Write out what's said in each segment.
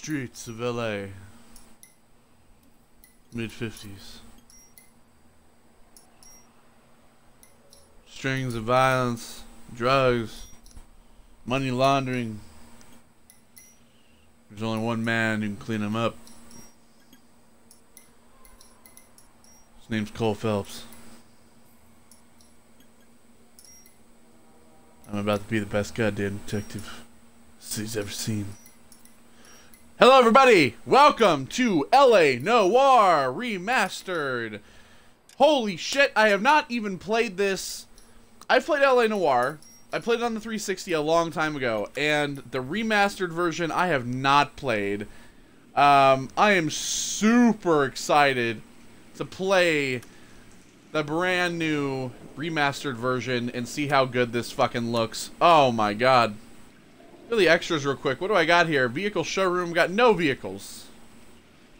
streets of LA. Mid-50s. Strings of violence, drugs, money laundering. There's only one man who can clean them up. His name's Cole Phelps. I'm about to be the best goddamn detective the city's ever seen. Hello everybody! Welcome to LA Noire Remastered! Holy shit, I have not even played this. I played LA Noire. I played it on the 360 a long time ago, and the remastered version I have not played. I am super excited to play the brand new remastered version and see how good this fucking looks. Oh my god. Go to the extras real quick. What do I got here? Vehicle showroom. Got no vehicles.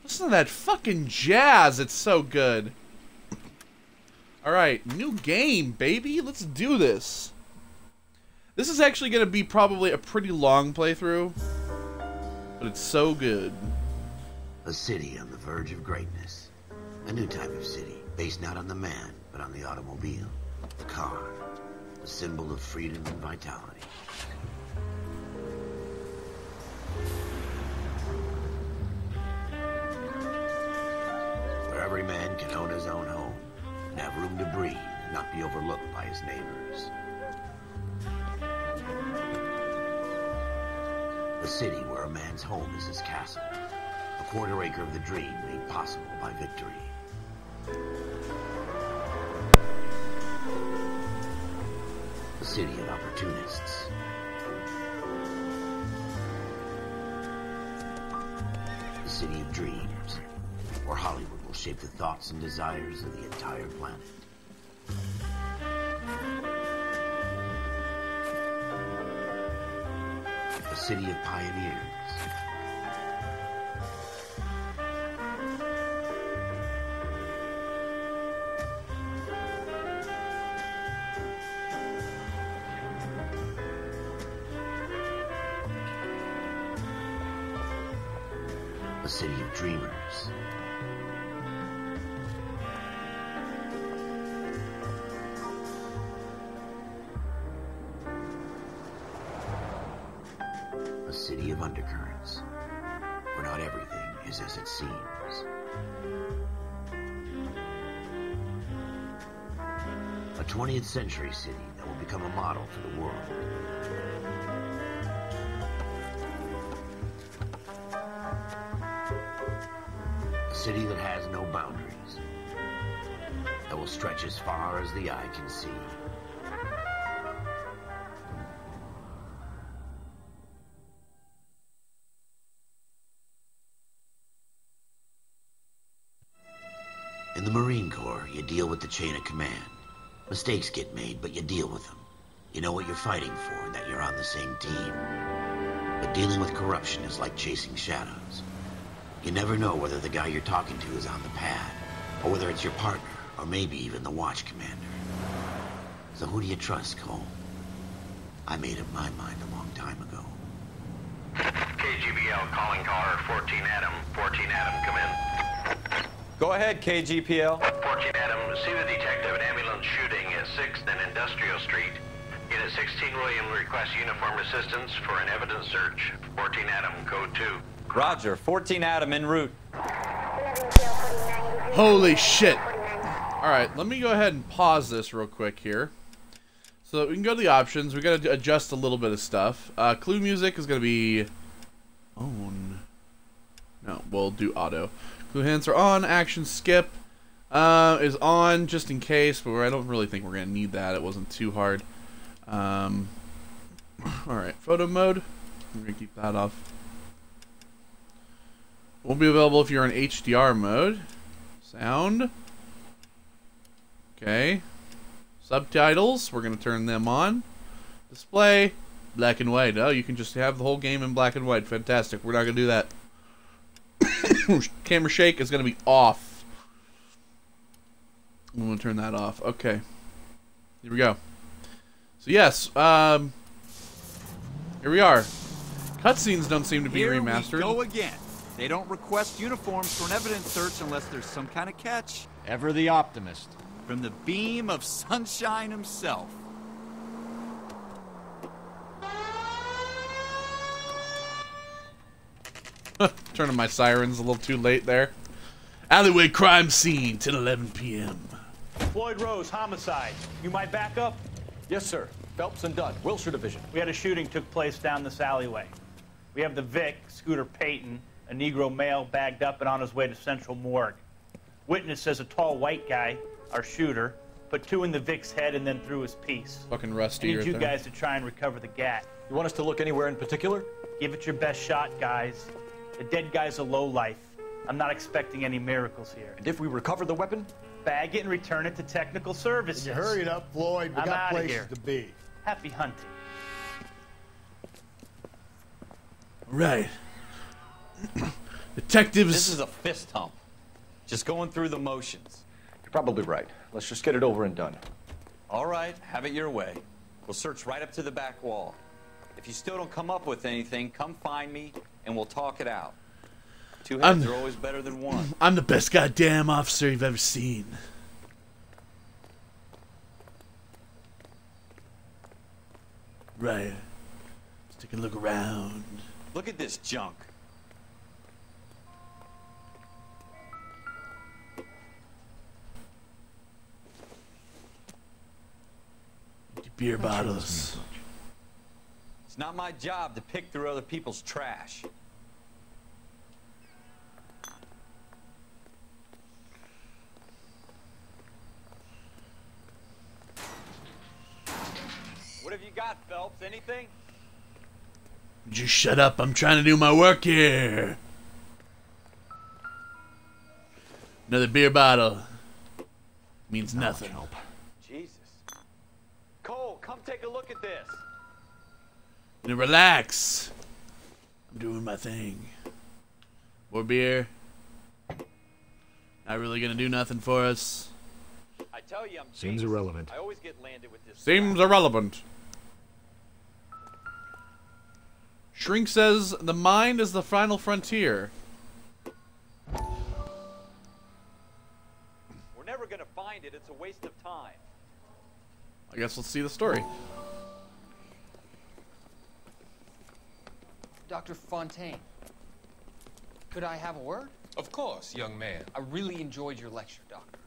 Listen to that fucking jazz. It's so good. Alright, new game, baby. Let's do this. This is actually going to be probably a pretty long playthrough, but it's so good. A city on the verge of greatness. A new type of city, based not on the man, but on the automobile. The car. A symbol of freedom and vitality. Where every man can own his own home, and have room to breathe, and not be overlooked by his neighbors. A city where a man's home is his castle. A quarter acre of the dream made possible by victory. A city of opportunists. A city of dreams, where Hollywood will shape the thoughts and desires of the entire planet. A city of pioneers. A city of dreamers. A city of undercurrents, where not everything is as it seems. A 20th century city that will become a model for the world. A city that has no boundaries, that will stretch as far as the eye can see. In the Marine Corps, you deal with the chain of command. Mistakes get made, but you deal with them. You know what you're fighting for and that you're on the same team. But dealing with corruption is like chasing shadows. You never know whether the guy you're talking to is on the pad, or whether it's your partner, or maybe even the watch commander. So who do you trust, Cole? I made up my mind a long time ago. KGBL calling caller 14 Adam. 14 Adam, come in. Go ahead, KGPL. 14 Adam, see the detective, an ambulance shooting at 6th and Industrial Street. Unit 16 William requests uniform assistance for an evidence search. 14 Adam, code 2. Roger, 14 Adam en route. Holy shit. Alright, let me go ahead and pause this real quick here. So that we can go to the options. We gotta adjust a little bit of stuff. Clue music is gonna be on. No, we'll do auto. Clue hints are on. Action skip is on just in case, but I don't really think we're gonna need that. It wasn't too hard. Alright, photo mode. We're gonna keep that off. Won't be available if you're in HDR mode. Sound. Okay. Subtitles, we're going to turn them on. Display, black and white. Oh, you can just have the whole game in black and white. Fantastic. We're not going to do that. Camera shake is going to be off. I'm going to turn that off. Okay. Here we go. So yes, here we are. Cutscenes don't seem to be remastered. Here we go again. They don't request uniforms for an evidence search unless there's some kind of catch. Ever the optimist. From the beam of sunshine himself. Turning my sirens a little too late there. Alleyway crime scene, 10:11 p.m. Floyd Rose, homicide. You might back up? Yes, sir. Phelps and Dunn, Wilshire Division. We had a shooting took place down this alleyway. We have the Vic, Scooter Payton, a Negro male bagged up and on his way to Central Morgue. Witness says a tall white guy, our shooter, put 2 in the Vic's head and then threw his piece. Fucking I rusty need right you there. guys to try and recover the gat. You want us to look anywhere in particular? Give it your best shot, guys. The dead guy's a lowlife. I'm not expecting any miracles here. And if we recover the weapon? Bag it and return it to technical services. You hurry it up, Floyd. We I'm got outta places here. to be. Happy hunting. Right. Detectives. This is a fist hump. Just going through the motions. You're probably right. Let's just get it over and done. All right, have it your way. We'll search right up to the back wall. If you still don't come up with anything, come find me and we'll talk it out. 2 heads are always better than 1. I'm the best goddamn officer you've ever seen. Right. Let's take a look around. Look at this junk. Empty beer bottles. It's not my job to pick through other people's trash. What have you got, Phelps? Anything? Just shut up. I'm trying to do my work here. Another beer bottle. Means nothing. Jesus. Cole, come take a look at this. Now relax. I'm doing my thing. More beer. Not really gonna do nothing for us. I tell you, I'm Seems Jesus. irrelevant. I always get landed with this. Seems irrelevant. Shrink says the mind is the final frontier. We're never gonna find it. It's a waste of time. I guess let's see the story. Dr. Fontaine, could I have a word? Of course, young man. I really enjoyed your lecture, Doctor.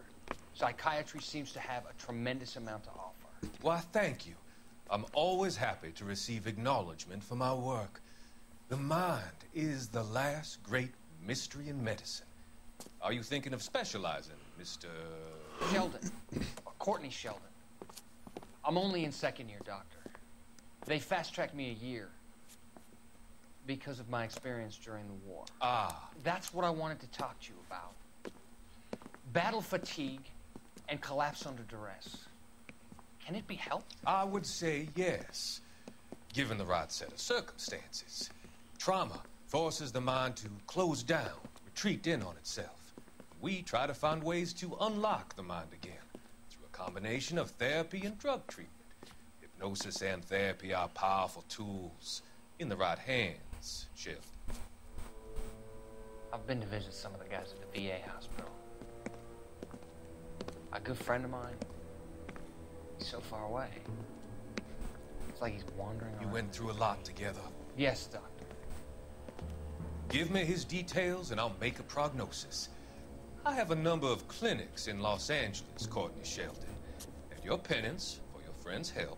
Psychiatry seems to have a tremendous amount to offer. Why, thank you. I'm always happy to receive acknowledgement for my work. The mind is the last great mystery in medicine. Are you thinking of specializing, Mr. Sheldon, or Courtney Sheldon. I'm only in 2nd year, Doctor. They fast-tracked me a year because of my experience during the war. Ah. That's what I wanted to talk to you about. Battle fatigue and collapse under duress. Can it be helped? I would say yes, given the right set of circumstances. Trauma forces the mind to close down, retreat in on itself. We try to find ways to unlock the mind again through a combination of therapy and drug treatment. Hypnosis and therapy are powerful tools in the right hands, Sheldon. I've been to visit some of the guys at the VA hospital. A good friend of mine, he's so far away. It's like he's wandering around. You went through a lot together. Yes, Doctor. Give me his details and I'll make a prognosis. I have a number of clinics in Los Angeles, Courtney Sheldon. And your penance, for your friend's help,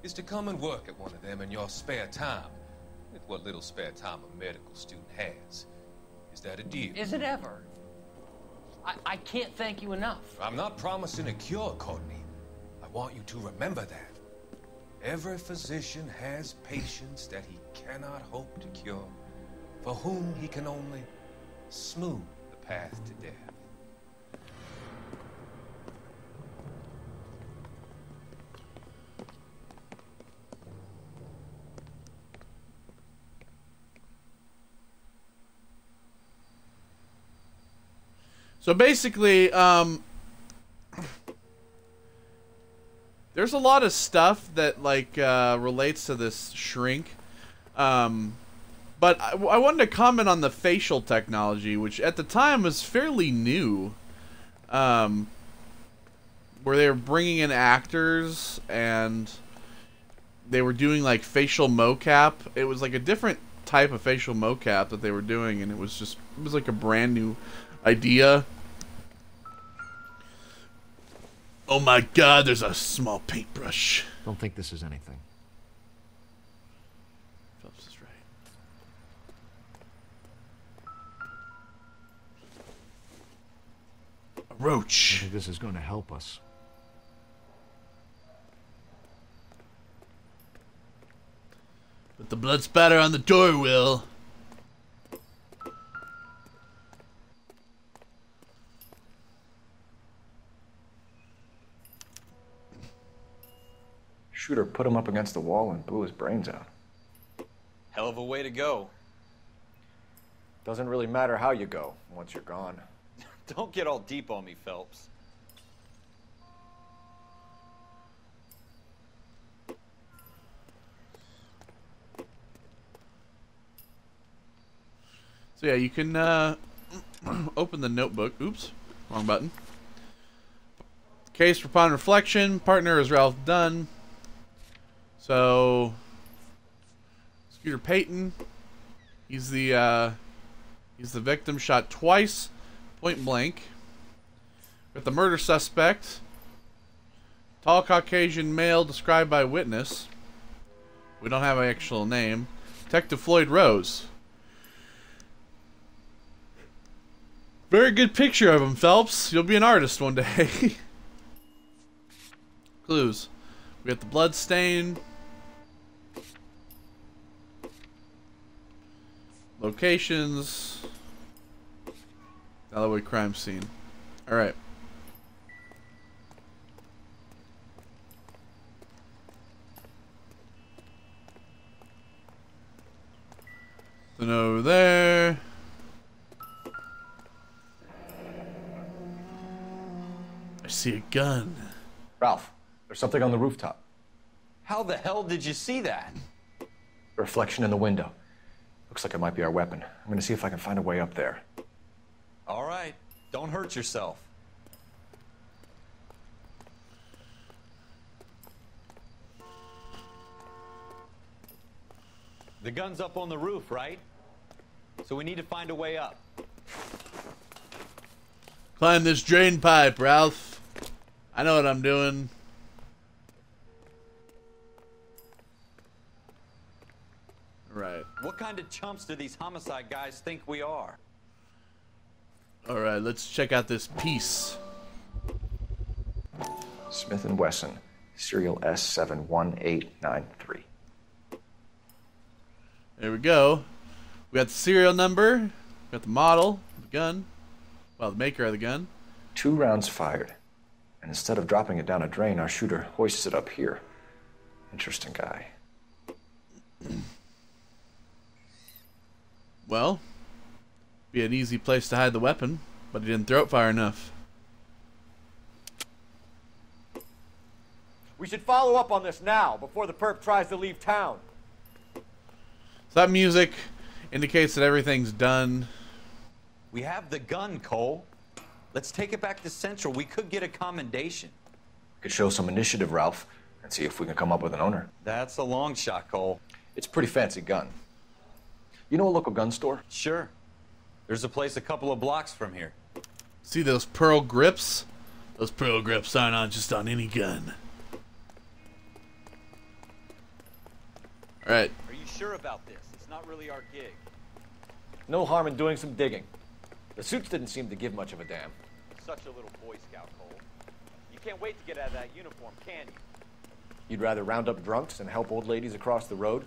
is to come and work at one of them in your spare time. With what little spare time a medical student has. Is that a deal? Is it ever? I can't thank you enough. I'm not promising a cure, Courtney. I want you to remember that. Every physician has patients that he cannot hope to cure, for whom he can only smooth the path to death. So basically, there's a lot of stuff that like relates to this shrink. But I wanted to comment on the facial technology, which at the time was fairly new. Where they were bringing in actors and they were doing like facial mocap. It was like a different type of facial mocap that they were doing, and it was like a brand new idea. Oh my god, there's a small paintbrush. Don't think this is anything. Phelps is right. A I roach. think this is going to help us. Put the blood spatter on the door, Will. Shooter put him up against the wall and blew his brains out. Hell of a way to go. Doesn't really matter how you go once you're gone. Don't get all deep on me, Phelps. So yeah, you can open the notebook. Oops, wrong button. Case upon reflection. Partner is Ralph Dunn. So Scooter Payton. He's the victim, shot twice, point blank. Got the murder suspect. Tall Caucasian male described by witness. We don't have an actual name. Detective Floyd Rose. Very good picture of him, Phelps. You'll be an artist one day. Clues. We got the blood stain. Locations. Alleyway crime scene. Alright. Then over there. I see a gun. Ralph, there's something on the rooftop. How the hell did you see that? A reflection in the window. Looks like it might be our weapon. I'm gonna see if I can find a way up there. All right, don't hurt yourself. The gun's up on the roof, right? So we need to find a way up. Climb this drain pipe, Ralph. I know what I'm doing. Right. What kind of chumps do these homicide guys think we are? Alright, let's check out this piece. Smith & Wesson, serial S71893. There we go. We got the serial number. We got the model, the gun. Well, the maker of the gun. 2 rounds fired. And instead of dropping it down a drain, our shooter hoists it up here. Interesting guy. Well, be an easy place to hide the weapon, but he didn't throw it far enough. We should follow up on this now, before the perp tries to leave town. So that music indicates that everything's done. We have the gun, Cole. Let's take it back to Central. We could get a commendation. Could show some initiative, Ralph, and see if we can come up with an owner. That's a long shot, Cole. It's a pretty fancy gun. You know a local gun store? Sure. There's a place a couple of blocks from here. See those pearl grips? Those pearl grips aren't on just on any gun. Alright. Are you sure about this? It's not really our gig. No harm in doing some digging. The suits didn't seem to give much of a damn. Such a little Boy Scout, Cole. You can't wait to get out of that uniform, can you? You'd rather round up drunks and help old ladies across the road?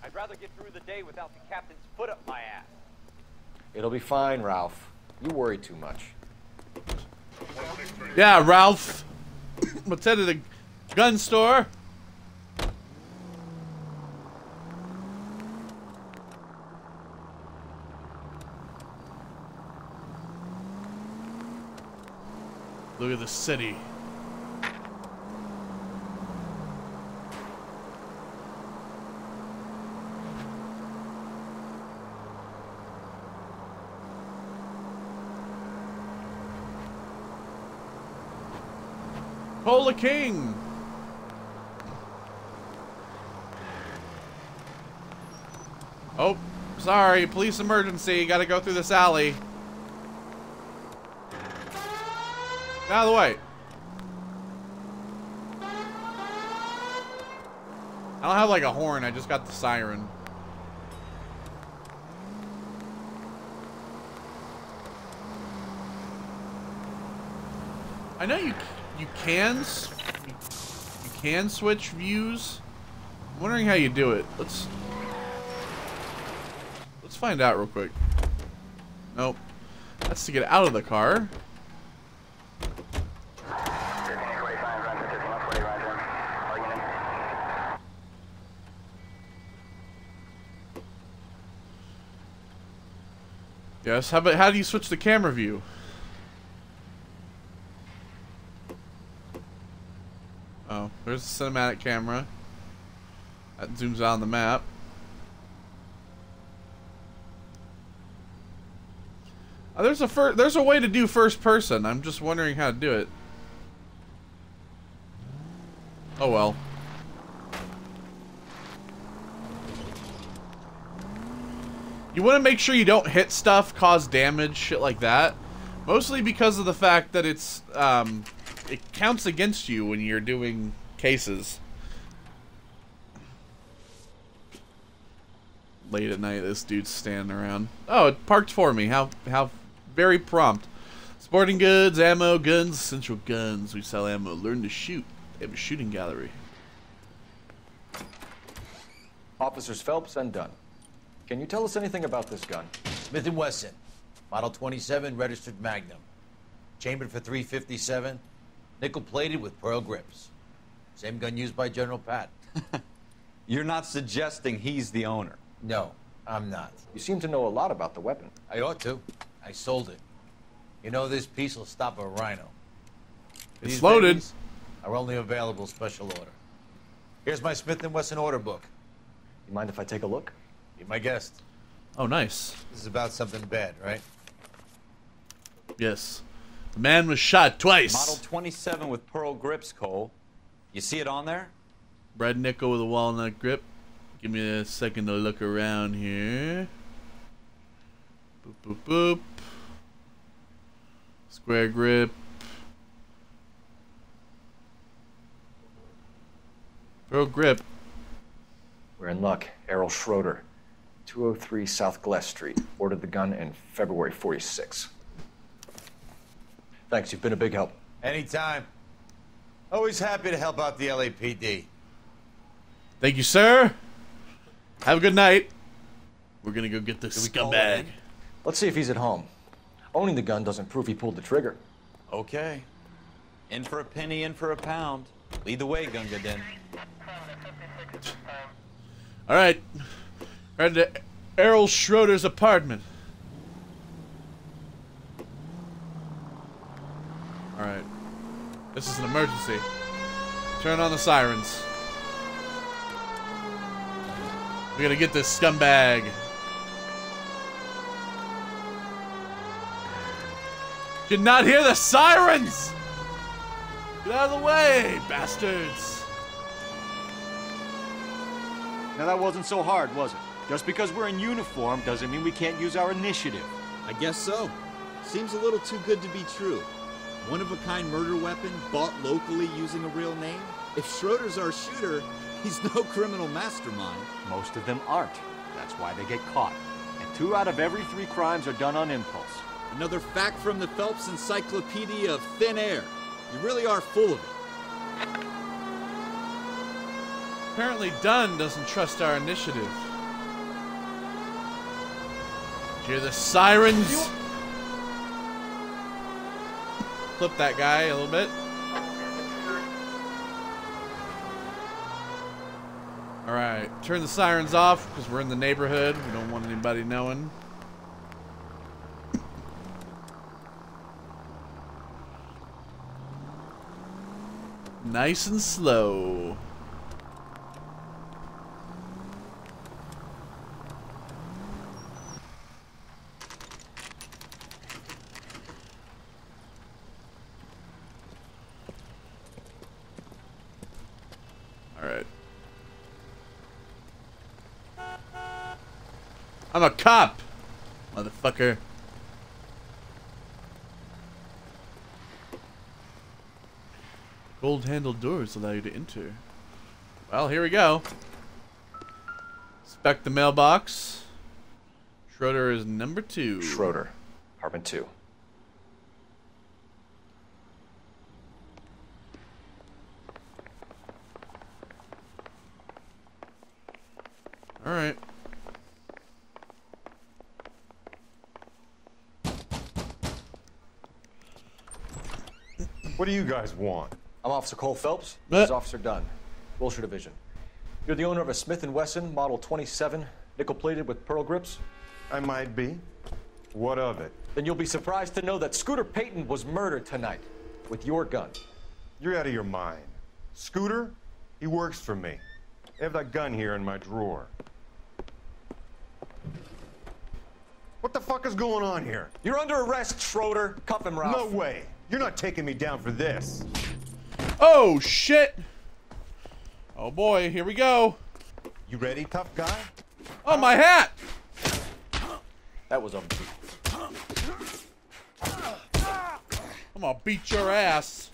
I'd rather get through the day without the captain's foot up my ass. It'll be fine, Ralph. You worry too much. Yeah, Ralph. Let's head to the gun store. Look at the city. Cola King. Oh, sorry. Police emergency. Gotta go through this alley. Get out of the way. I don't have like a horn. I just got the siren. I know you can switch views. I'm wondering how you do it. Let's find out real quick. Nope. That's to get out of the car. Yes, how do you switch the camera view? Oh, there's the cinematic camera. That zooms out on the map. There's a way to do first person. I'm just wondering how to do it. Oh well. You want to make sure you don't hit stuff, cause damage, shit like that. Mostly because of the fact that it counts against you when you're doing cases. Late at night, this dude's standing around. Oh, it parked for me. How very prompt. Sporting goods, ammo, guns, essential guns. We sell ammo. Learn to shoot. They have a shooting gallery. Officers Phelps and Dunn. Can you tell us anything about this gun? Smith & Wesson, Model 27, registered Magnum. Chambered for .357, nickel-plated with pearl grips. Same gun used by General Pat. You're not suggesting he's the owner? No, I'm not. You seem to know a lot about the weapon. I ought to. I sold it. You know, this piece will stop a rhino. It's loaded. Are only available special order. Here's my Smith & Wesson order book. You mind if I take a look? Be my guest. Oh, nice. This is about something bad, right? Yes. The man was shot twice. Model 27 with pearl grips, Cole. You see it on there? Red nickel with a walnut grip. Give me a second to look around here. Boop, boop, boop. Square grip. Pearl grip. We're in luck. Errol Schroeder, 203 South Glass Street. Ordered the gun in February '46. Thanks, you've been a big help. Anytime. Always happy to help out the LAPD. Thank you, sir. Have a good night. We're gonna go get this scumbag. Let's see if he's at home. Owning the gun doesn't prove he pulled the trigger. Okay. In for a penny, in for a pound. Lead the way, Gunga Din. All right. Right to Errol Schroeder's apartment. All right. This is an emergency. Turn on the sirens. We gotta get this scumbag. Did not hear the sirens! Get out of the way, bastards! Now that wasn't so hard, was it? Just because we're in uniform doesn't mean we can't use our initiative. I guess so. Seems a little too good to be true. One-of-a-kind murder weapon bought locally using a real name? If Schroeder's our shooter, he's no criminal mastermind. Most of them aren't. That's why they get caught. And 2 out of every 3 crimes are done on impulse. Another fact from the Phelps Encyclopedia of Thin Air. You really are full of it. Apparently Dunn doesn't trust our initiative. Hear the sirens? Flip that guy a little bit. Alright, turn the sirens off because we're in the neighborhood. We don't want anybody knowing. Nice and slow. I'm a cop, motherfucker. Gold-handled doors allow you to enter. Well, here we go. Inspect the mailbox. Schroeder is number 2. Schroeder, apartment 2. All right. What do you guys want? I'm Officer Cole Phelps. This is Officer Dunn, Wilshire Division. You're the owner of a Smith & Wesson Model 27, nickel-plated with pearl grips? I might be. What of it? Then you'll be surprised to know that Scooter Payton was murdered tonight with your gun. You're out of your mind. Scooter? He works for me. I have that gun here in my drawer. What the fuck is going on here? You're under arrest, Schroeder. Cuff him, Ralph. No way. You're not taking me down for this. Oh, shit. Oh, boy. Here we go. You ready, tough guy? Oh, my hat. That was a... I'm gonna beat your ass.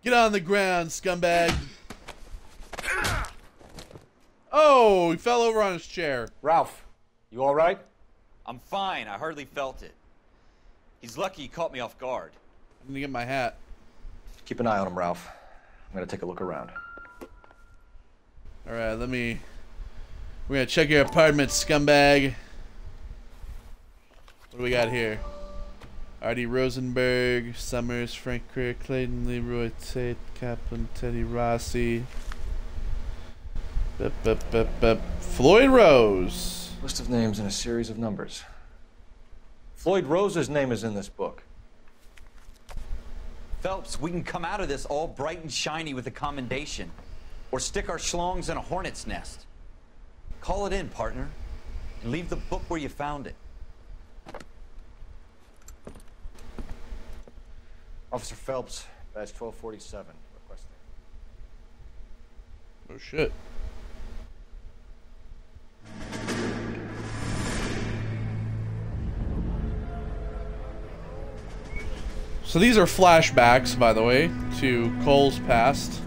Get on the ground, scumbag. Oh, he fell over on his chair. Ralph, you all right? I'm fine. I hardly felt it. He's lucky he caught me off guard. I'm gonna get my hat. Keep an eye on him, Ralph. I'm gonna take a look around. All right, we're gonna check your apartment, scumbag. What do we got here? Artie Rosenberg, Summers, Frank Crick, Clayton, Leroy Tate, Kaplan, Teddy Rossi. Floyd Rose. List of names and a series of numbers. Floyd Rose's name is in this book. Phelps, we can come out of this all bright and shiny with a commendation. Or stick our schlongs in a hornet's nest. Call it in, partner. And leave the book where you found it. Officer Phelps, badge 1247, requesting. Oh, shit. So these are flashbacks, by the way, to Cole's past.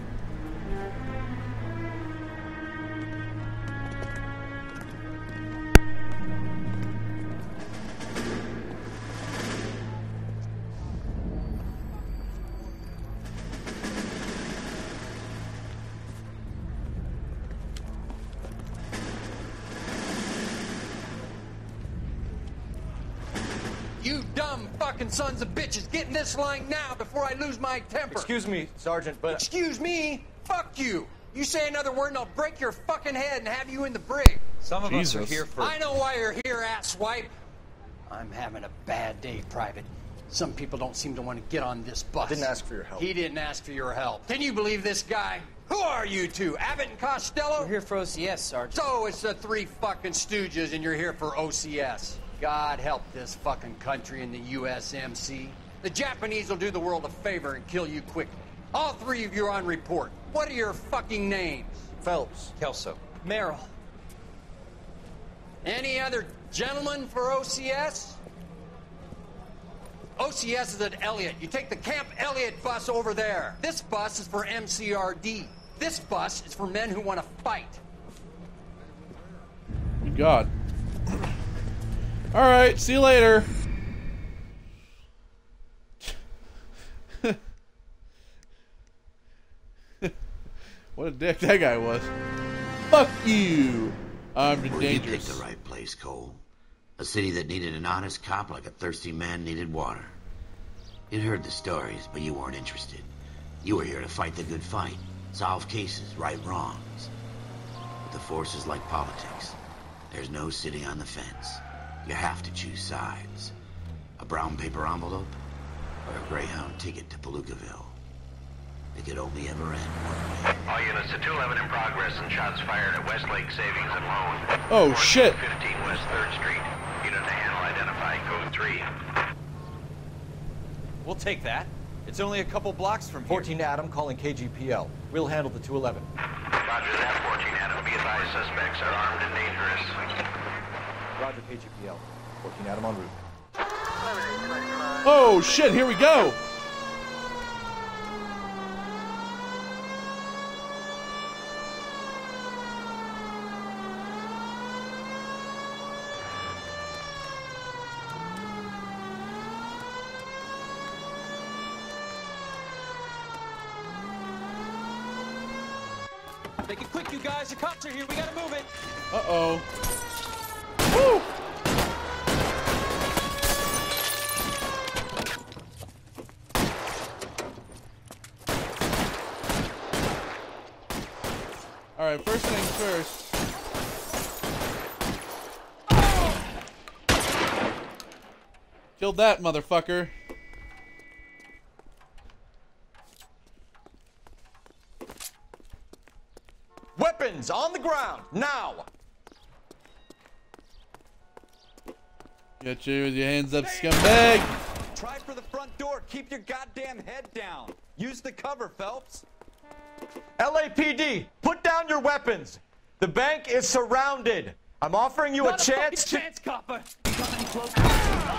You dumb fucking sons of bitches, get in this line now before I lose my temper. Excuse me, Sergeant, but... Excuse me? Fuck you. You say another word and I'll break your fucking head and have you in the brig. Some of us are here for... I know why you're here, asswipe. I'm having a bad day, Private. Some people don't seem to want to get on this bus. I didn't ask for your help. He didn't ask for your help. Can you believe this guy? Who are you two? Abbott and Costello? We're here for OCS, Sergeant. So it's the three fucking stooges and you're here for OCS. God help this fucking country and the USMC. The Japanese will do the world a favor and kill you quickly. All three of you are on report. What are your fucking names? Phelps. Kelso. Merrill. Any other gentlemen for OCS? OCS is at Elliott. You take the Camp Elliott bus over there. This bus is for MCRD. This bus is for men who want to fight. Good God. Alright, see you later. What a dick that guy was. Fuck you. Armed and Well, you dangerous. picked the right place, Cole. A city that needed an honest cop like a thirsty man needed water. You'd heard the stories, but you weren't interested. You were here to fight the good fight, solve cases, right wrongs. But the force is like politics. There's no sitting on the fence. You have to choose sides. A brown paper envelope or a Greyhound ticket to Palookaville. It could only ever end one way. All units to 211 in progress and shots fired at Westlake Savings and Loan. Oh, shit. 15 West 3rd Street. Unit 3. We'll take that. It's only a couple blocks from here. 14 Adam calling KGPL. We'll handle the 211. Roger that, 14 Adam. Be advised, suspects are armed and dangerous. Roger, KGPL. 14 Adam en route. Oh shit, here we go. Make it quick, you guys. The cops are here. We gotta move it. Uh-oh. Woo! Alright, first things first. Killed that motherfucker. Weapons on the ground, now! Get you with your hands up, scumbag! Try for the front door. Keep your goddamn head down. Use the cover, Phelps. LAPD, put down your weapons! The bank is surrounded! I'm offering you a chance to copper.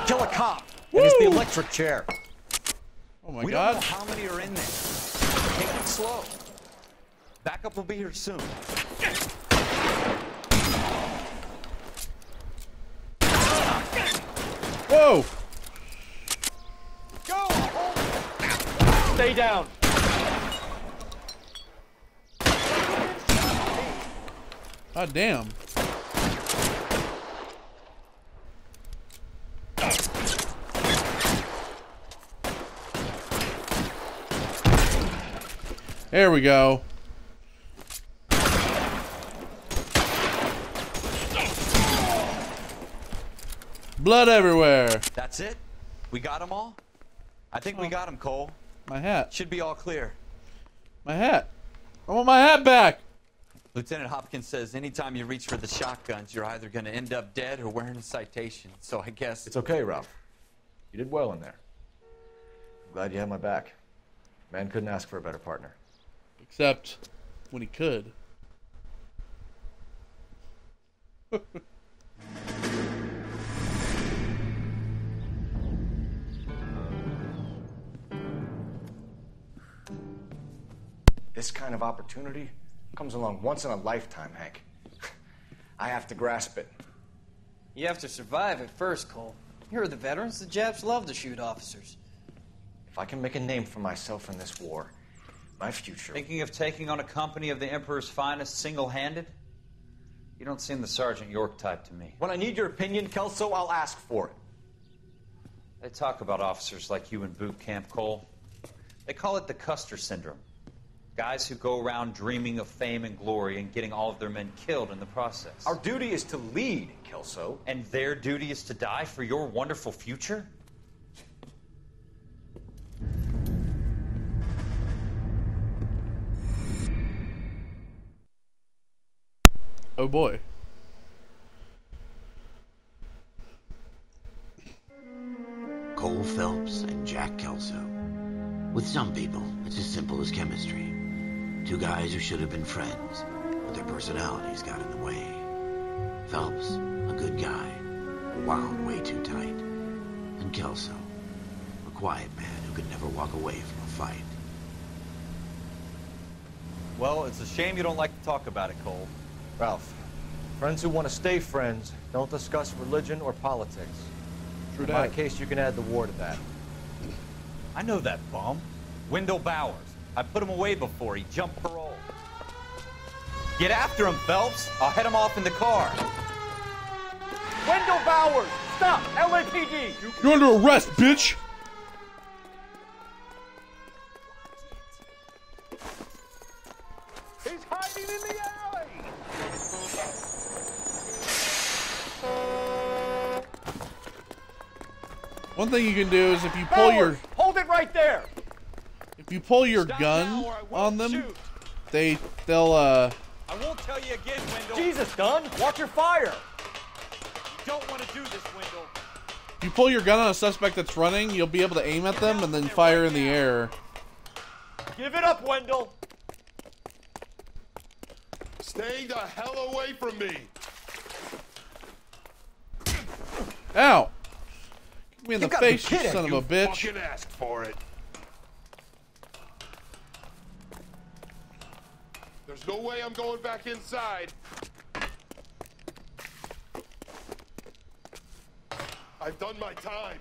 kill a cop. And it's the electric chair. Oh my We god. don't know how many are in there. Take it slow. Backup will be here soon. Whoa! Go! Stay down. God damn. There we go. Blood everywhere. That's it? We got them all? I think we got them, Cole. My hat. Should be all clear. My hat. I want my hat back. Lieutenant Hopkins says anytime you reach for the shotguns, you're either going to end up dead or wearing a citation. So I guess... It's okay, Ralph. You did well in there. I'm glad you had my back. Man couldn't ask for a better partner. Except when he could. This kind of opportunity comes along once in a lifetime, Hank. I have to grasp it. You have to survive it first, Cole. Here are the veterans. The Japs love to shoot officers. If I can make a name for myself in this war, my future... Thinking of taking on a company of the Emperor's finest single-handed? You don't seem the Sergeant York type to me. When I need your opinion, Kelso, I'll ask for it. They talk about officers like you in boot camp, Cole. They call it the Custer Syndrome. Guys who go around dreaming of fame and glory and getting all of their men killed in the process. Our duty is to lead, Kelso. And their duty is to die for your wonderful future? Oh boy. Cole Phelps and Jack Kelso. With some people, it's as simple as chemistry. Two guys who should have been friends, but their personalities got in the way. Phelps, a good guy, wound way too tight. And Kelso, a quiet man who could never walk away from a fight. Well, it's a shame you don't like to talk about it, Cole. Ralph, friends who want to stay friends don't discuss religion or politics. True In my that. case, you can add the war to that. I know that bum. Wendell Bowers. I put him away before. He jumped parole. Get after him, Phelps. I'll head him off in the car. Wendell Bowers! Stop! LAPD! You're under arrest, bitch! He's hiding in the alley! One thing you can do is if you pull your Hold it right there! gun on them, shoot. they'll I won't tell you again, Wendell. Jesus, Dunn! Watch your fire! You don't want to do this, Wendell. if you pull your gun on a suspect that's running, you'll be able to aim at them and then fire in the air. Give it up, Wendell. Stay the hell away from me. Ow! Kick me in the gotta be face, you kidding. son of a bitch. You fucking asked for it. There's no way I'm going back inside. I've done my time.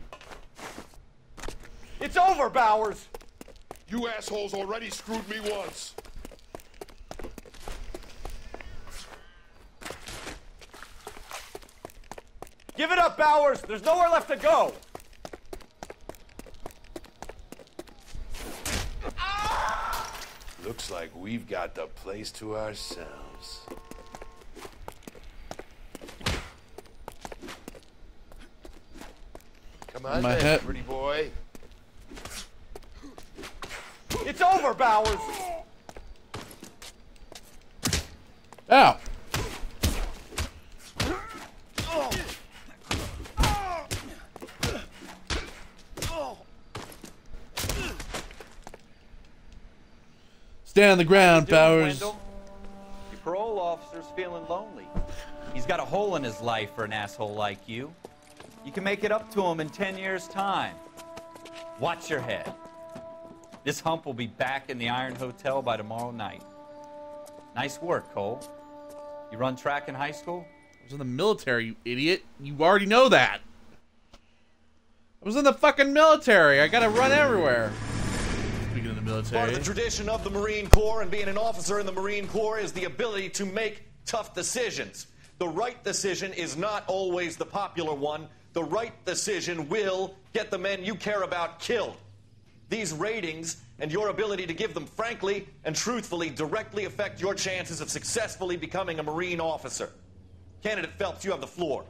It's over, Bowers. You assholes already screwed me once. Give it up, Bowers. There's nowhere left to go. Looks like we've got the place to ourselves. Come on, My then, head. pretty boy. It's over, Bowers. Ow! Stand on the ground, Bowers. Your parole officer's feeling lonely. He's got a hole in his life for an asshole like you. You can make it up to him in 10 years' time. Watch your head. This hump will be back in the Iron Hotel by tomorrow night. Nice work, Cole. You run track in high school? I was in the military, you idiot. You already know that. I was in the fucking military. I gotta run everywhere. Speaking of the military. Part of the tradition of the Marine Corps and being an officer in the Marine Corps is the ability to make tough decisions. The right decision is not always the popular one. The right decision will get the men you care about killed. These ratings and your ability to give them frankly and truthfully directly affect your chances of successfully becoming a Marine officer. Candidate Phelps, you have the floor.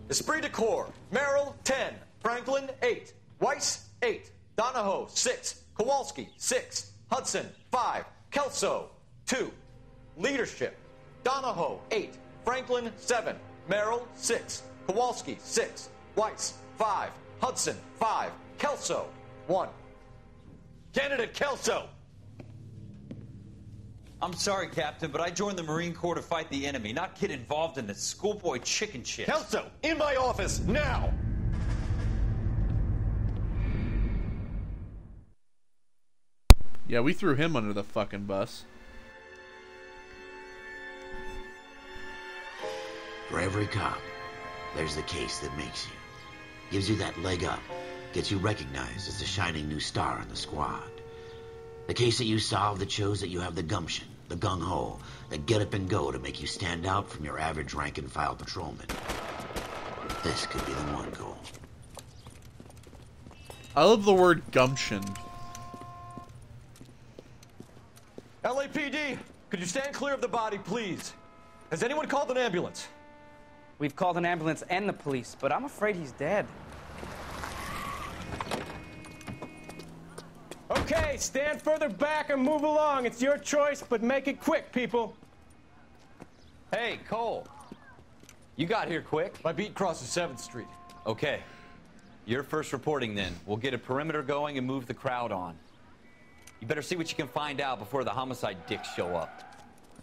Esprit de Corps, Merrill, 10. Franklin, 8. Weiss, 8. Donahoe, 6. Kowalski, 6. Hudson, 5. Kelso, 2. Leadership, Donahoe, 8. Franklin, 7. Merrill, 6. Kowalski, 6. Weiss, 5. Hudson, 5. Kelso, 1. Candidate Kelso. I'm sorry, Captain, but I joined the Marine Corps to fight the enemy, not get involved in this schoolboy chicken shit. Kelso, in my office, now! Yeah, we threw him under the fucking bus. For every cop, there's the case that makes you. Gives you that leg up. Gets you recognized as the shining new star in the squad. The case that you solve that shows that you have the gumption, the gung-ho, the get up and go to make you stand out from your average rank-and-file patrolman. This could be the one goal. I love the word gumption. LAPD, could you stand clear of the body, please? Has anyone called an ambulance? We've called an ambulance and the police, but I'm afraid he's dead. Okay, stand further back and move along. It's your choice, but make it quick, people. Hey, Cole. You got here quick. My beat crosses 7th Street. Okay. You're first reporting then. We'll get a perimeter going and move the crowd on. You better see what you can find out before the homicide dicks show up.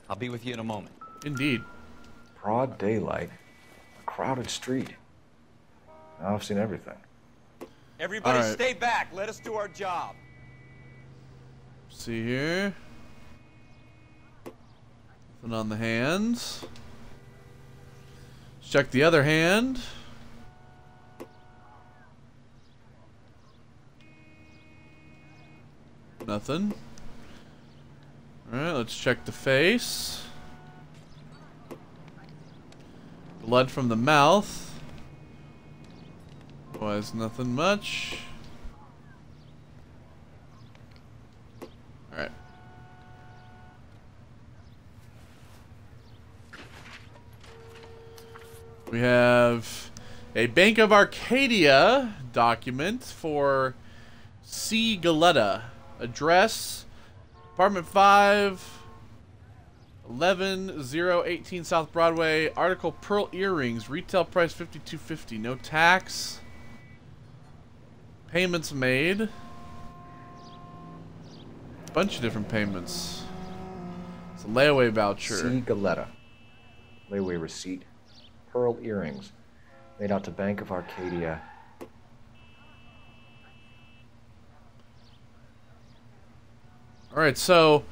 I'll be with you in a moment. Indeed. Broad daylight. A crowded street. Now I've seen everything. Everybody All right. stay back. Let us do our job. See here. Nothing on the hands. Let's check the other hand. Nothing. Alright, let's check the face. Blood from the mouth. Otherwise, nothing much. Alright. We have a Bank of Arcadia document for C. Galetta. Address, apartment 5. 11018 South Broadway. Article pearl earrings. Retail price $52.50. No tax. Payments made. Bunch of different payments. It's a layaway voucher. C. Galetta. Layaway receipt. Pearl earrings. Made out to Bank of Arcadia. Alright, so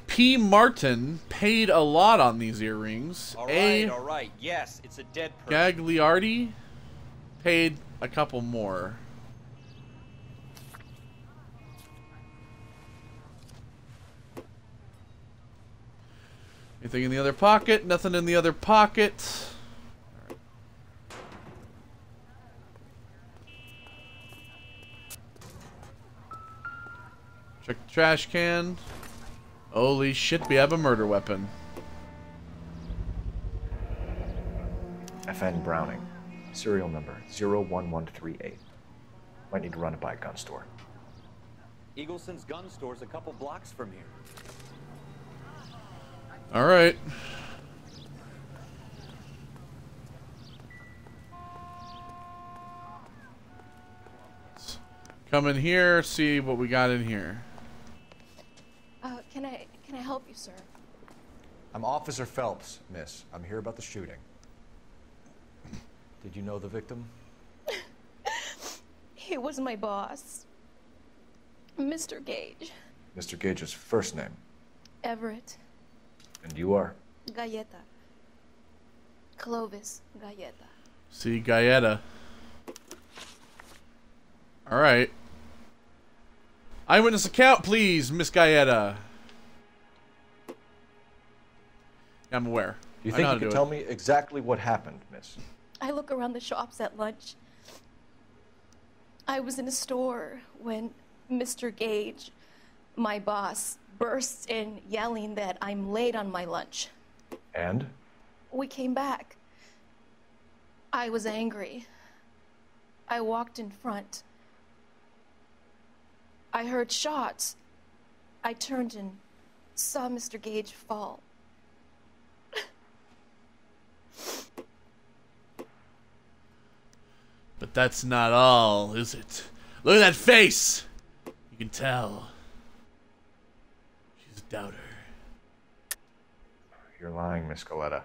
P. Martin paid a lot on these earrings. All right. Yes, it's a dead person. Gagliardi paid a couple more. Anything in the other pocket? Nothing in the other pocket. Right. Check the trash can. Holy shit, we have a murder weapon. FN Browning. Serial number 01138. Might need to run it by a gun store. Eagleson's gun store's a couple blocks from here. Alright. Come in here, see what we got in here. Can I help you, sir? I'm Officer Phelps, miss. I'm here about the shooting. Did you know the victim? He was my boss. Mr. Gage. Mr. Gage's first name. Everett. And you are? Galleta. Clovis Galleta. See, Galleta. Alright. Eyewitness account, please, Miss Galleta. I'm aware. Do you think you can tell me exactly what happened, miss? I look around the shops at lunch. I was in a store when Mr. Gage, my boss, bursts in yelling that I'm late on my lunch. And? We came back. I was angry. I walked in front. I heard shots. I turned and saw Mr. Gage fall. But that's not all, is it? Look at that face! You can tell. She's a doubter. You're lying, Miss Galetta.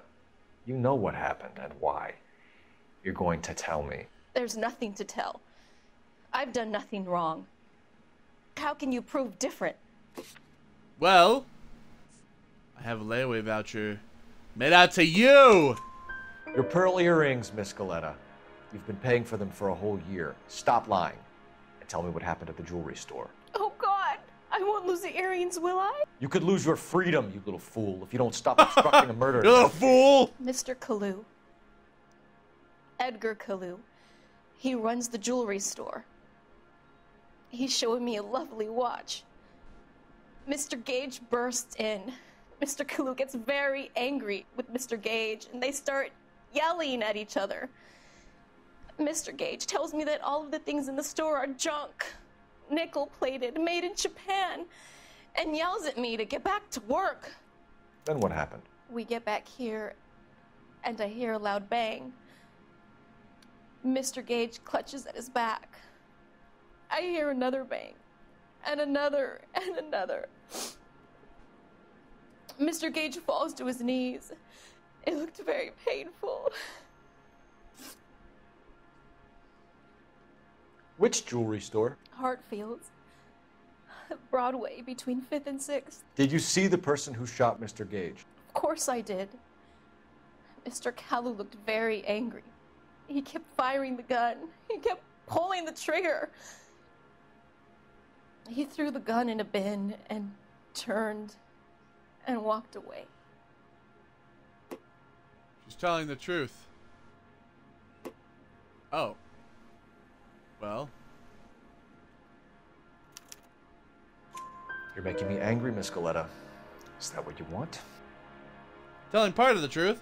You know what happened and why. You're going to tell me. There's nothing to tell. I've done nothing wrong. How can you prove different? Well, I have a layaway voucher made out to you! Your pearl earrings, Miss Galetta. You've been paying for them for a whole year. Stop lying and tell me what happened at the jewelry store. Oh, God! I won't lose the earrings, will I? You could lose your freedom, you little fool, if you don't stop obstructing a murder. You little fool! Mr. Kalu. Edgar Kalu. He runs the jewelry store. He's showing me a lovely watch. Mr. Gage bursts in. Mr. Kalu gets very angry with Mr. Gage, and they start yelling at each other. Mr. Gage tells me that all of the things in the store are junk, nickel-plated, made in Japan, and yells at me to get back to work. Then what happened? We get back here, and I hear a loud bang. Mr. Gage clutches at his back. I hear another bang, and another, and another. Mr. Gage falls to his knees. It looked very painful. Which jewelry store? Hartfield's. Broadway, between 5th and 6th. Did you see the person who shot Mr. Gage? Of course I did. Mr. Kalu looked very angry. He kept firing the gun. He kept pulling the trigger. He threw the gun in a bin and turned and walked away. She's telling the truth. Oh. Well. You're making me angry, Miss Galetta. Is that what you want? Telling part of the truth.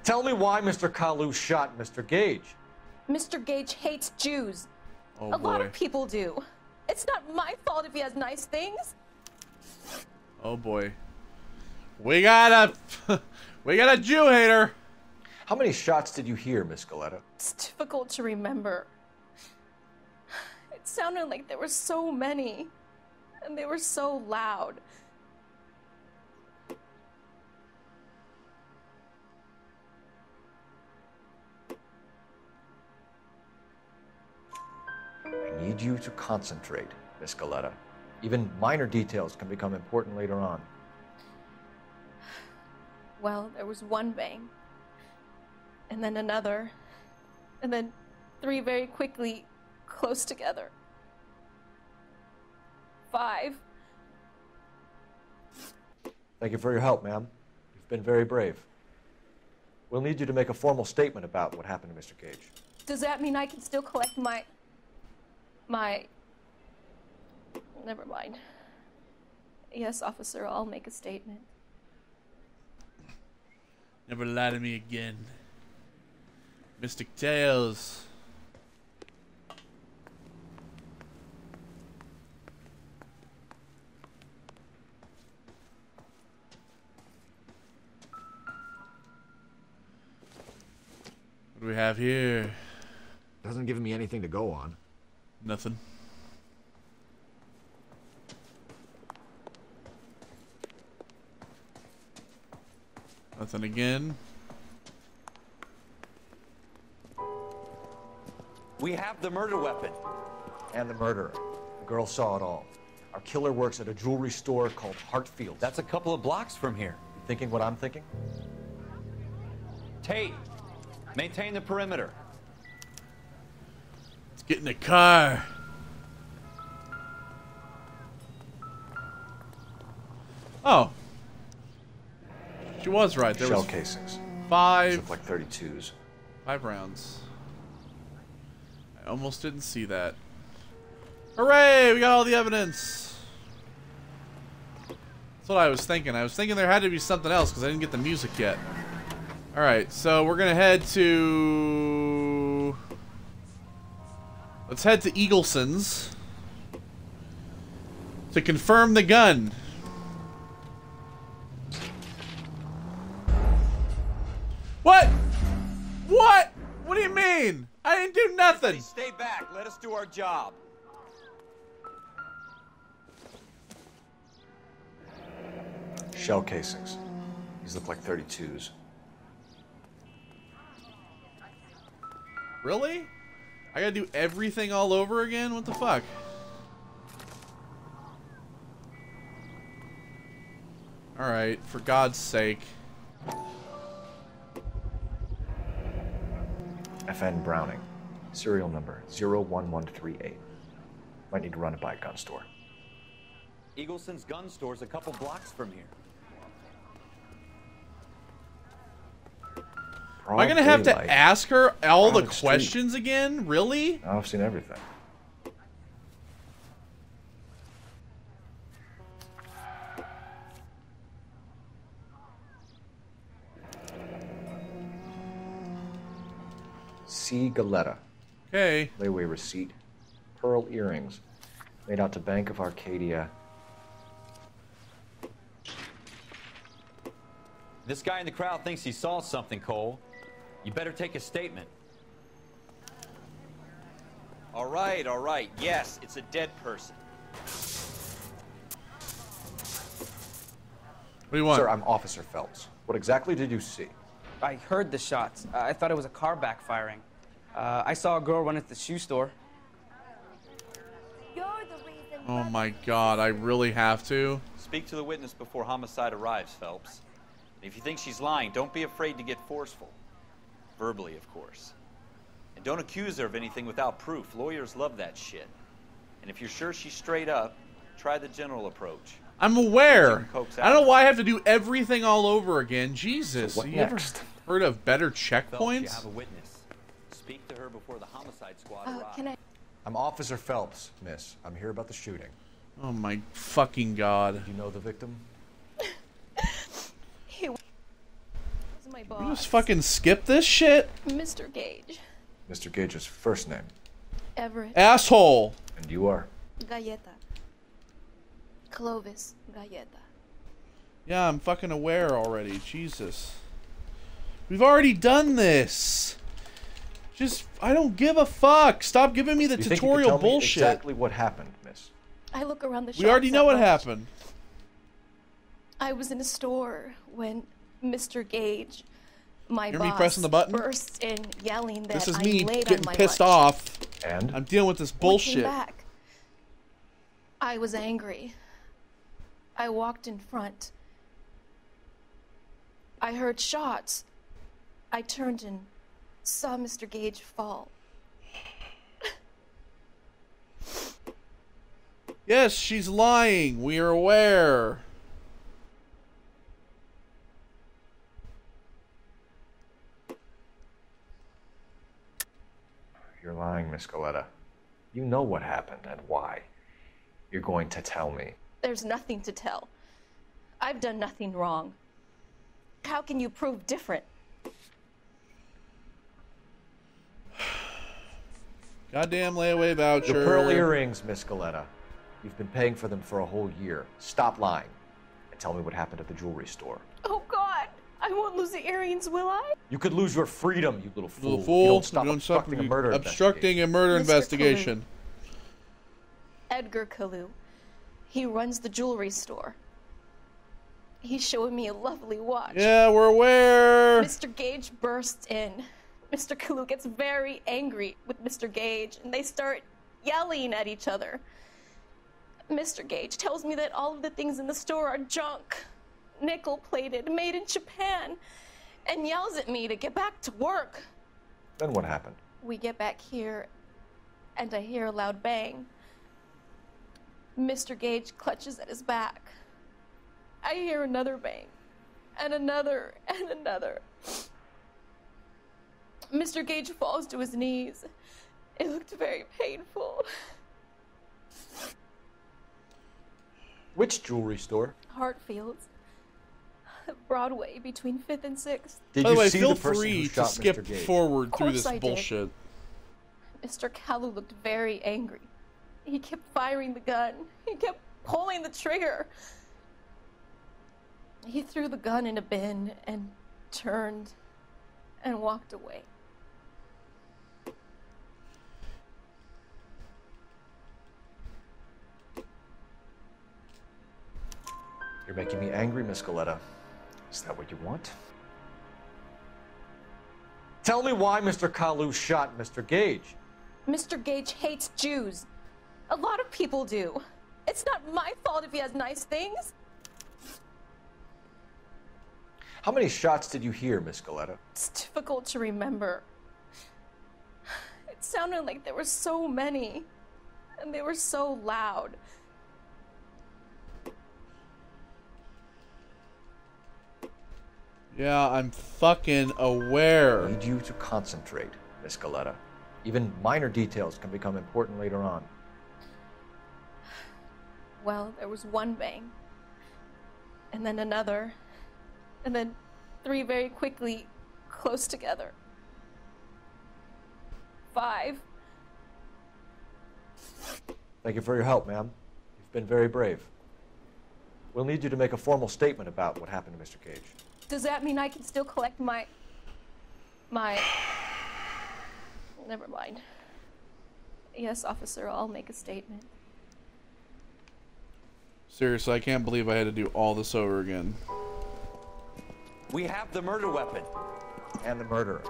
Tell me why Mr. Kalu shot Mr. Gage. Mr. Gage hates Jews. Oh, a lot boy. of people do. It's not my fault if he has nice things. Oh boy. We got a Jew hater. How many shots did you hear, Miss Galetta? It's difficult to remember. It sounded like there were so many, and they were so loud. I need you to concentrate, Miss Galetta. Even minor details can become important later on. Well, there was one bang, and then another, and then 3 very quickly, close together. 5. Thank you for your help, ma'am. You've been very brave. We'll need you to make a formal statement about what happened to Mr. Gage. Does that mean I can still collect my... Never mind. Yes, officer, I'll make a statement. Never lie to me again. Mystic Tales. What do we have here? Doesn't give me anything to go on. Nothing. Nothing again. We have the murder weapon. And the murderer. The girl saw it all. Our killer works at a jewelry store called Hartfield. That's a couple of blocks from here. You thinking what I'm thinking? Tate, maintain the perimeter. Let's get in the car. Oh. She was right. There Shell was casings. 5. These look like 32s. 5 rounds. I almost didn't see that. Hooray! We got all the evidence. That's what I was thinking. I was thinking there had to be something else because I didn't get the music yet. Alright, so we're gonna head to... Let's head to Eagleson's to confirm the gun. What? What? What do you mean? I didn't do nothing. Stay back. Let us do our job. Shell casings. These look like 32s. Really? I gotta do everything all over again? What the fuck? Alright, for God's sake. FN Browning. Serial number 01138. Might need to run it by a gun store. Eagleson's gun store's a couple blocks from here. Am I gonna have to ask her all the questions again? Really? I've seen everything. C. Galetta. Okay. Layaway receipt. Pearl earrings. Made out to Bank of Arcadia. This guy in the crowd thinks he saw something, Cole. You better take a statement. All right, all right. Yes, it's a dead person. What do you want? Sir, I'm Officer Phelps. What exactly did you see? I heard the shots. I thought it was a car backfiring. I saw a girl run at the shoe store. Oh my God, I really have to? Speak to the witness before homicide arrives, Phelps. If you think she's lying, don't be afraid to get forceful. Verbally, of course. And don't accuse her of anything without proof. Lawyers love that shit. And if you're sure she's straight up, try the general approach. I'm aware. I don't know why I have to do everything all over again. Jesus. So what you next? ever heard of better checkpoints? Phelps, you have a witness. Speak to her before the homicide squad arrives. Can I... I'm Officer Phelps, miss. I'm here about the shooting. Oh my fucking God. Did you know the victim? He was my You boss. just fucking skip this shit? Mr. Gage. Mr. Gage's first name. Everett. Asshole. And you are? Galleta. Clovis Galleta. Yeah, I'm fucking aware already. Jesus. We've already done this. Just, I don't give a fuck. Stop giving me the You think tutorial you could tell me bullshit. exactly what happened, miss? I look around the shop. We already know what happened. I was in a store when Mr. Gage, my Hear boss, me pressing the button? bursts in yelling that This is I'm me late getting on my pissed lunch. off. And? I'm dealing with this We bullshit. came back. I was angry. I walked in front. I heard shots. I turned and saw Mr. Gage fall. Yes, she's lying. We are aware. You're lying, Miss Goleta. You know what happened and why. You're going to tell me. There's nothing to tell. I've done nothing wrong. How can you prove different? Goddamn layaway voucher. The pearl earrings, Miss Goleta. You've been paying for them for a whole year. Stop lying and tell me what happened at the jewelry store. Oh, God. I won't lose the earrings, will I? You could lose your freedom, you little fool. Little If fool. you don't stop You don't stop obstructing a murder obstructing a murder Mr. investigation. Edgar Kalu. He runs the jewelry store. He's showing me a lovely watch. Yeah, we're aware. Mr. Gage bursts in. Mr. Kalu gets very angry with Mr. Gage, and they start yelling at each other. Mr. Gage tells me that all of the things in the store are junk, nickel-plated, made in Japan, and yells at me to get back to work. Then what happened? We get back here, and I hear a loud bang. Mr. Gage clutches at his back. I hear another bang, and another, and another. Mr. Gage falls to his knees. It looked very painful. Which jewelry store? Hartfield's. Broadway, between 5th and 6th. Did By the you way, see feel the person free who to shot skip Mr. Gage? forward Of through course this I did. bullshit. Mr. Kalu looked very angry. He kept firing the gun. He kept pulling the trigger. He threw the gun in a bin and turned and walked away. You're making me angry, Miss Goleta. Is that what you want? Tell me why Mr. Kalu shot Mr. Gage. Mr. Gage hates Jews. A lot of people do. It's not my fault if he has nice things. How many shots did you hear, Miss Goleta? It's difficult to remember. It sounded like there were so many, and they were so loud. Yeah, I'm fucking aware. I need you to concentrate, Miss Goleta. Even minor details can become important later on. Well, there was one bang, and then another, and then 3 very quickly, close together. 5. Thank you for your help, ma'am. You've been very brave. We'll need you to make a formal statement about what happened to Mr. Gage. Does that mean I can still collect my... Never mind. Yes, officer, I'll make a statement. Seriously, I can't believe I had to do all this over again. We have the murder weapon. And the murderer.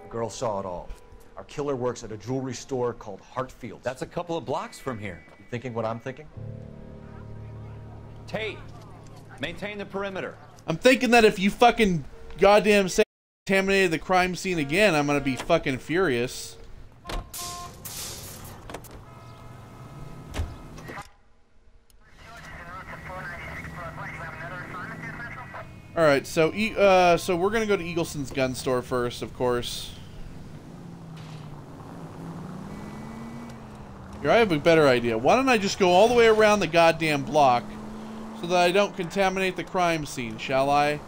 The girl saw it all. Our killer works at a jewelry store called Hartfield's. That's a couple of blocks from here. You thinking what I'm thinking? Tate, maintain the perimeter. I'm thinking that if you fucking goddamn say contaminated the crime scene again, I'm gonna be fucking furious. Alright, so we're gonna go to Eagleson's gun store first, of course. Here, I have a better idea. Why don't I just go all the way around the goddamn block so that I don't contaminate the crime scene, shall I?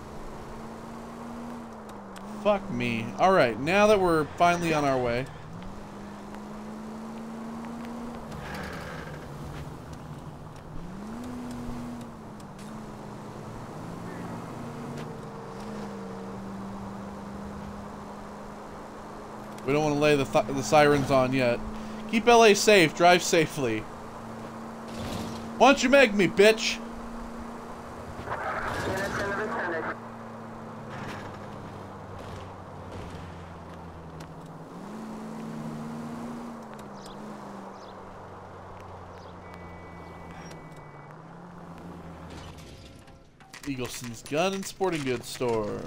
Fuck me. Alright, now that we're finally on our way. We don't want to lay the sirens on yet. Keep LA safe. Drive safely. Why don't you make me, bitch? Eagleson's Gun and Sporting Goods Store.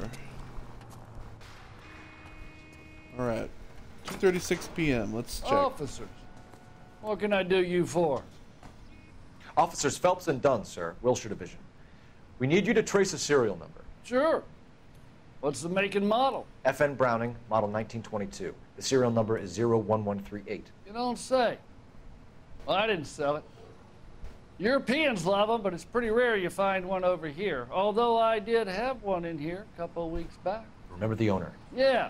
Alright. 2:36 p.m. Let's check. Officers, what can I do you for? Officers Phelps and Dunn, sir. Wilshire Division. We need you to trace a serial number. Sure. What's the make and model? FN Browning, model 1922. The serial number is 01138. You don't say. Well, I didn't sell it. Europeans love them, but it's pretty rare you find one over here. Although I did have one in here a couple of weeks back. Remember the owner? Yeah.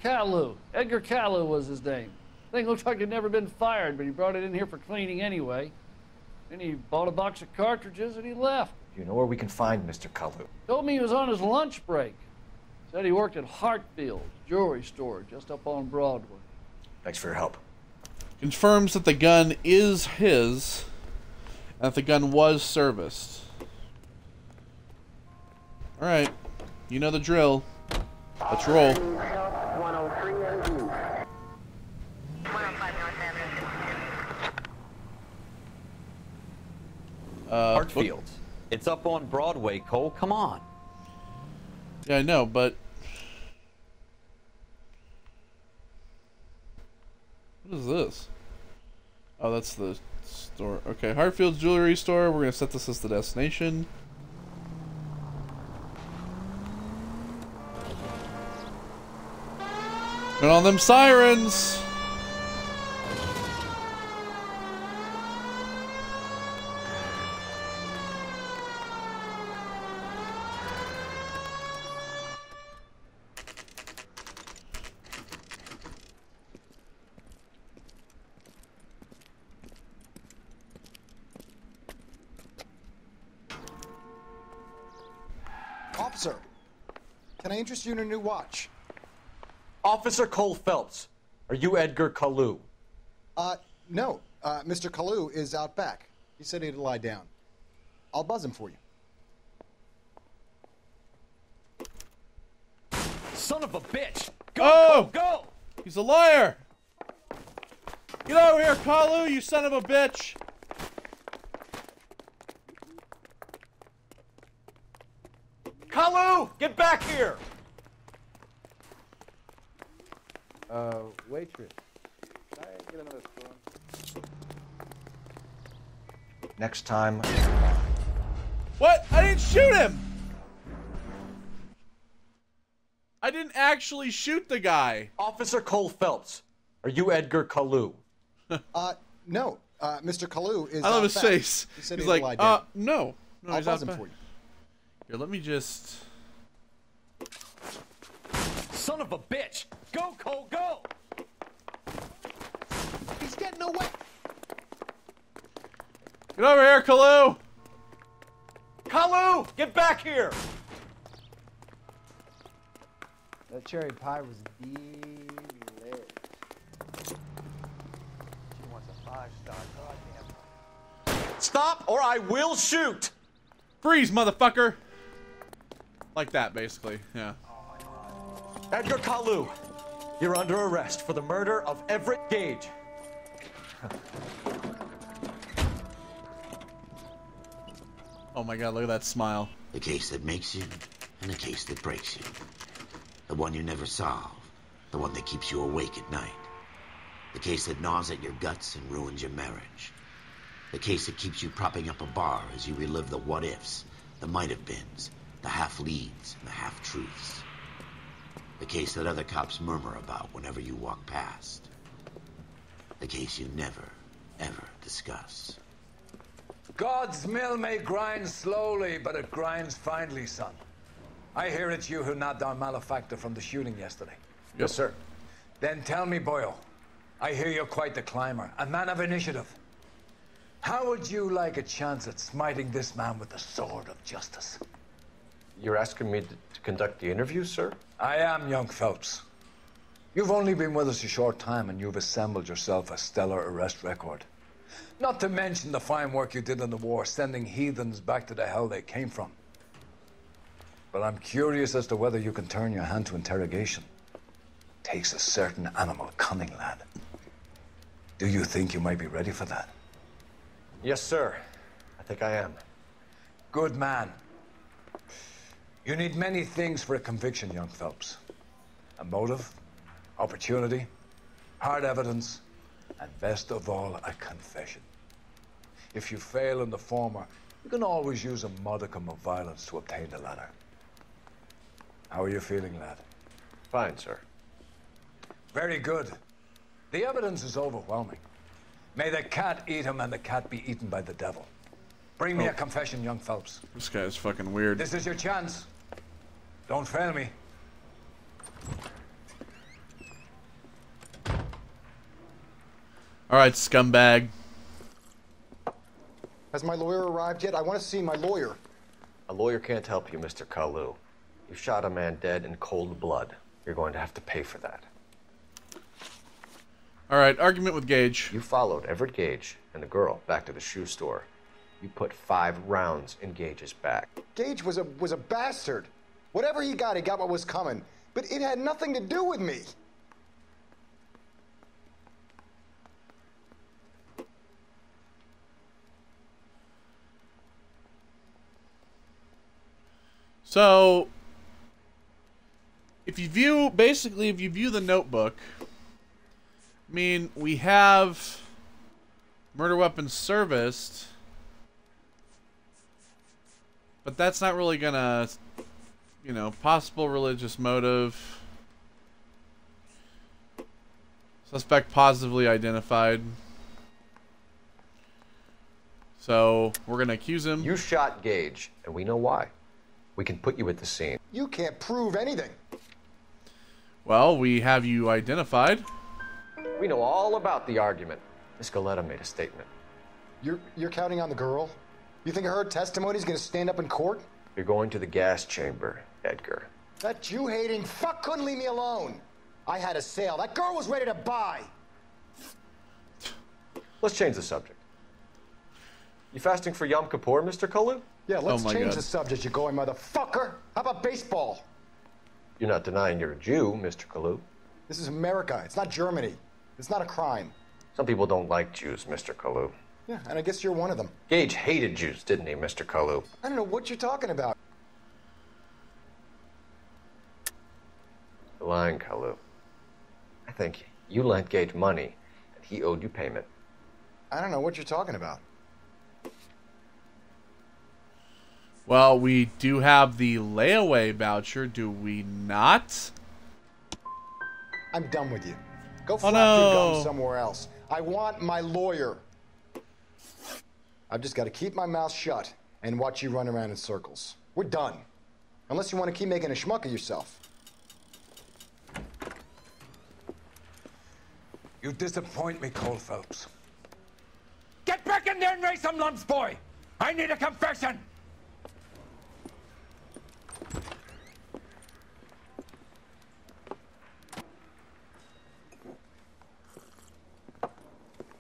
Kalu. Edgar Kalu was his name. Thing looked like it'd never been fired, but he brought it in here for cleaning anyway. Then he bought a box of cartridges and he left. Do you know where we can find Mr. Kalu? Told me he was on his lunch break. Said he worked at Hartfield's jewelry store just up on Broadway. Thanks for your help. Confirms that the gun is his, and that the gun was serviced. Alright, you know the drill. Let's roll. Hartfield. It's up on Broadway, Cole. Come on. Yeah, I know, but... What is this? Oh, that's the store. Okay, Hartfield's Jewelry Store. We're going to set this as the destination. Turn on them sirens! Officer, can I interest you in a new watch? Officer Cole Phelps, are you Edgar Kalu? No. Mr. Kalu is out back. He said he'd lie down. I'll buzz him for you. Son of a bitch! Go, Oh! go! He's a liar! Get over here, Kalu, you son of a bitch! Kalu, get back here! Waitress. Can I get another spoon? Next time. What? I didn't shoot him! I didn't actually shoot the guy. Officer Cole Phelps, are you Edgar Kalu? No. Mr. Kalu is I love out his back. face. He said He's he'd like, lie down. no. No, I'll he's buzz out him back. for you. Here, let me just... Son of a bitch! Go, Cole, go! He's getting away! Get over here, Kalu! Kalu, get back here! That cherry pie was delicious. She wants a 5-star. Goddamn. Stop or I will shoot! Freeze, motherfucker! Like that, basically, yeah. Edgar Kalu, you're under arrest for the murder of Everett Gage. Oh my god, look at that smile. The case that makes you, and the case that breaks you. The one you never solve. The one that keeps you awake at night. The case that gnaws at your guts and ruins your marriage. The case that keeps you propping up a bar as you relive the what-ifs, the might-have-beens, the half-leads, and the half-truths. The case that other cops murmur about whenever you walk past. The case you never, ever discuss. God's mill may grind slowly, but it grinds finely, son. I hear it's you who nabbed our malefactor from the shooting yesterday. Yes, sir. Then tell me, Boyle, I hear you're quite the climber, a man of initiative. How would you like a chance at smiting this man with the sword of justice? You're asking me to conduct the interview, sir? I am, young Phelps. You've only been with us a short time and you've assembled yourself a stellar arrest record. Not to mention the fine work you did in the war, sending heathens back to the hell they came from. But I'm curious as to whether you can turn your hand to interrogation. Takes a certain animal cunning, lad. Do you think you might be ready for that? Yes, sir. I think I am. Good man. You need many things for a conviction, young Phelps. A motive, opportunity, hard evidence, and best of all, a confession. If you fail in the former, you can always use a modicum of violence to obtain the latter. How are you feeling, lad? Fine, sir. Very good. The evidence is overwhelming. May the cat eat him and the cat be eaten by the devil. Bring me a confession, young Phelps. This guy's fucking weird. This is your chance. Don't fail me. All right, scumbag. Has my lawyer arrived yet? I want to see my lawyer. A lawyer can't help you, Mr. Kalu. You shot a man dead in cold blood. You're going to have to pay for that. All right, argument with Gage. You followed Everett Gage and the girl back to the shoe store. You put 5 rounds in Gage's back. Gage was a bastard. Whatever he got what was coming. But it had nothing to do with me. So, if you view the notebook, I mean, we have murder weapons serviced, but that's not really gonna, you know, possible religious motive. Suspect positively identified. So, we're gonna accuse him. You shot Gage, and we know why. We can put you at the scene. You can't prove anything. Well, we have you identified. We know all about the argument. Miss Galetta made a statement. You're counting on the girl? You think her testimony's gonna stand up in court? You're going to the gas chamber, Edgar. That Jew-hating fuck couldn't leave me alone. I had a sale. That girl was ready to buy. Let's change the subject. You fasting for Yom Kippur, Mr. Kalu? Yeah, let's change the subject, you going motherfucker. How about baseball? You're not denying you're a Jew, Mr. Kalu. This is America. It's not Germany. It's not a crime. Some people don't like Jews, Mr. Kalu. Yeah, and I guess you're one of them. Gage hated Jews, didn't he, Mr. Kalu? I don't know what you're talking about. You're lying, Kalu. I think you lent Gage money, and he owed you payment. I don't know what you're talking about. Well, we do have the layaway voucher, do we not? I'm done with you. Go flap your gum somewhere else. I want my lawyer. I've just got to keep my mouth shut and watch you run around in circles. We're done. Unless you want to keep making a schmuck of yourself. You disappoint me, Cole Phelps. Get back in there and raise some lumps, boy! I need a confession!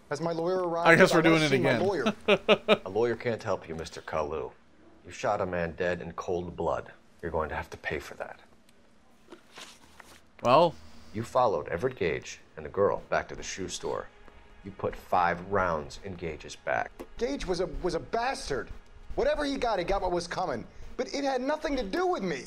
Has my lawyer arrived? I guess we're doing it again. A lawyer can't help you, Mr. Kalu. You shot a man dead in cold blood. You're going to have to pay for that. Well, you followed Everett Gage and the girl back to the shoe store. You put 5 rounds in Gage's back. Gage was a bastard. Whatever he got what was coming. But it had nothing to do with me.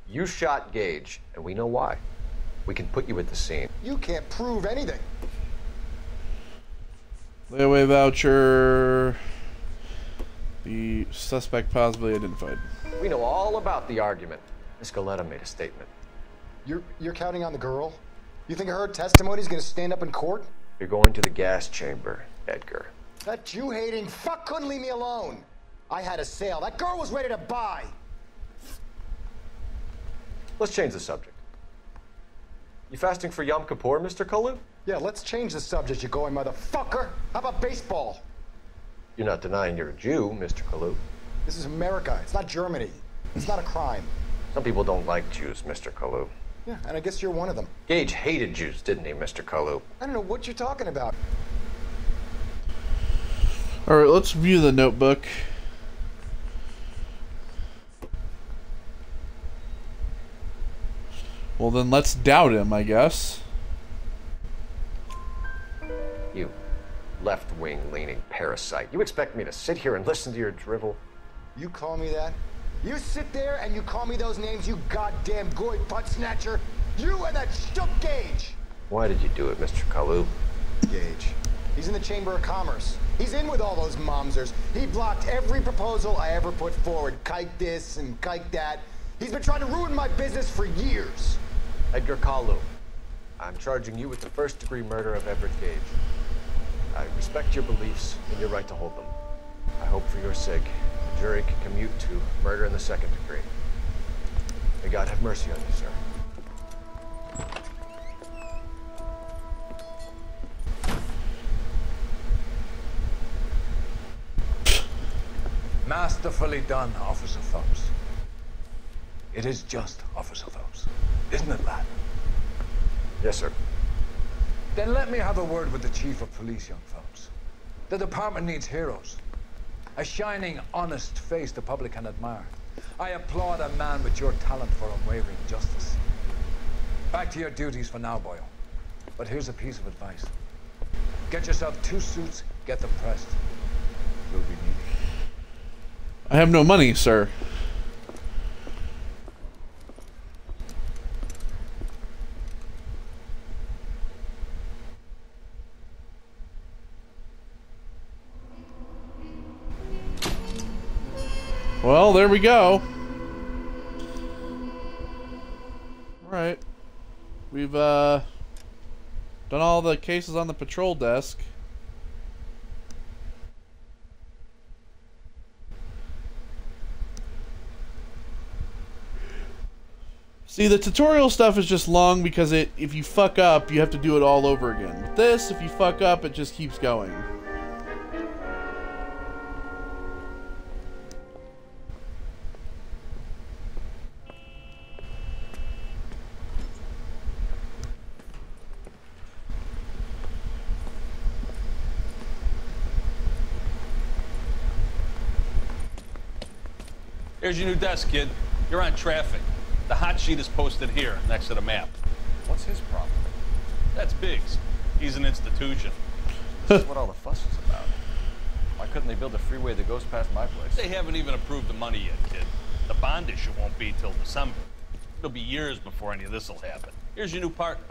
You shot Gage, and we know why. We can put you at the scene. You can't prove anything. Layaway voucher. The suspect possibly identified. We know all about the argument. Miss Galetta made a statement. You're counting on the girl? You think her testimony's gonna stand up in court? You're going to the gas chamber, Edgar. That Jew-hating fuck couldn't leave me alone. I had a sale. That girl was ready to buy. Let's change the subject. You fasting for Yom Kippur, Mr. Kalu? Yeah, let's change the subject, you going motherfucker. How about baseball? You're not denying you're a Jew, Mr. Kalu. This is America. It's not Germany. It's not a crime. Some people don't like Jews, Mr. Kalu. Yeah, and I guess you're one of them. Gage hated Jews, didn't he, Mr. Kalu? I don't know what you're talking about. All right, let's view the notebook. Well, then let's doubt him, I guess. You left-wing leaning parasite. You expect me to sit here and listen to your drivel? You call me that? You sit there and you call me those names, you goddamn goy butt snatcher. You and that shook Gage. Why did you do it, Mr. Kalu? Gage. He's in the Chamber of Commerce. He's in with all those momsers. He blocked every proposal I ever put forward. Kike this and kike that. He's been trying to ruin my business for years. Edgar Kalu, I'm charging you with the first-degree murder of Everett Gage. I respect your beliefs and your right to hold them. I hope for your sake, the jury can commute to murder in the second degree. May God have mercy on you, sir. Masterfully done, Officer Phelps. It is just, Officer Phelps. Isn't it, lad? Yes, sir. Then let me have a word with the Chief of Police, young Phelps. The department needs heroes. A shining, honest face the public can admire. I applaud a man with your talent for unwavering justice. Back to your duties for now, Boyle. But here's a piece of advice. Get yourself 2 suits, get them pressed. You'll be needed. I have no money, sir. Well, there we go. Alright. We've done all the cases on the patrol desk. See, the tutorial stuff is just long because if you fuck up, you have to do it all over again. With this, if you fuck up, it just keeps going. Here's your new desk, kid. You're on traffic. The hot sheet is posted here, next to the map. What's his problem? That's Biggs. He's an institution. This is what all the fuss is about. Why couldn't they build a freeway that goes past my place? They haven't even approved the money yet, kid. The bond issue won't be till December. It'll be years before any of this will happen. Here's your new partner,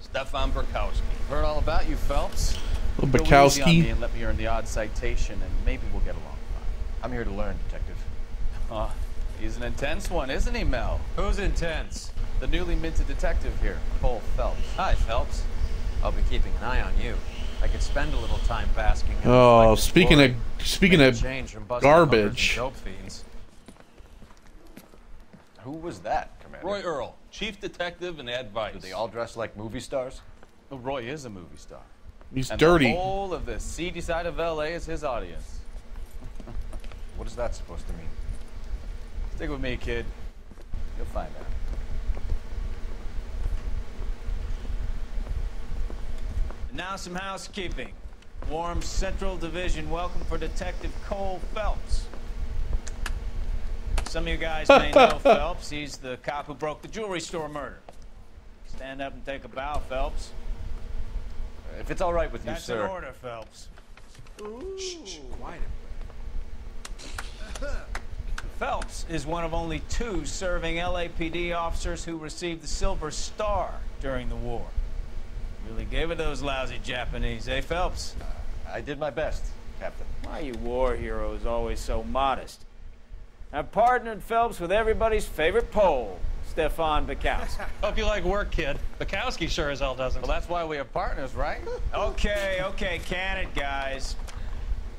Stefan Burkowski. Heard all about you, Phelps. Burkowski. Go easy on me and let me earn the odd citation, and maybe we'll get along fine. I'm here to learn, Detective. He's an intense one, isn't he, Mel? Who's intense? The newly minted detective here, Cole Phelps. Hi, Phelps. I'll be keeping an eye on you. I could spend a little time basking in Oh, speaking of garbage. Who was that, Commander? Roy Earl, chief detective and advice. Do they all dress like movie stars? Well, Roy is a movie star. He's and dirty. The whole of the seedy side of LA is his audience. What is that supposed to mean? Stick with me, kid. You'll find out. And now some housekeeping. Warm Central Division welcome for Detective Cole Phelps. Some of you guys may know Phelps. He's the cop who broke the jewelry store murder. Stand up and take a bow, Phelps. If it's all right with you, That's sir. That's an order, Phelps. Shh, quiet. Phelps is one of only 2 serving LAPD officers who received the Silver Star during the war. Really gave it those lousy Japanese, eh, Phelps? I did my best, Captain. Why are you war heroes always so modest? I've partnered Phelps with everybody's favorite Pole, Stefan Burkowski. Hope you like work, kid. Bukowski sure as hell doesn't. Well, that's why we have partners, right? Okay, can it, guys.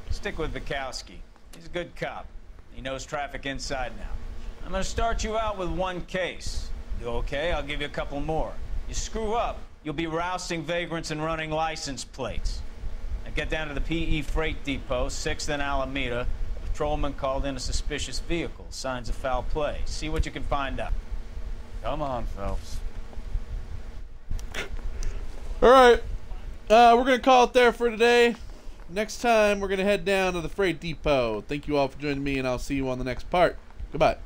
Stick with Bukowski. He's a good cop. He knows traffic inside now. I'm gonna start you out with 1 case. Do okay? I'll give you a couple more. You screw up, you'll be rousting vagrants and running license plates. Now get down to the PE Freight Depot, 6th and Alameda. A patrolman called in a suspicious vehicle. Signs of foul play. See what you can find out. Come on, Phelps. All right. We're going to call it there for today. Next time, we're going to head down to the Freight Depot. Thank you all for joining me, and I'll see you on the next part. Goodbye.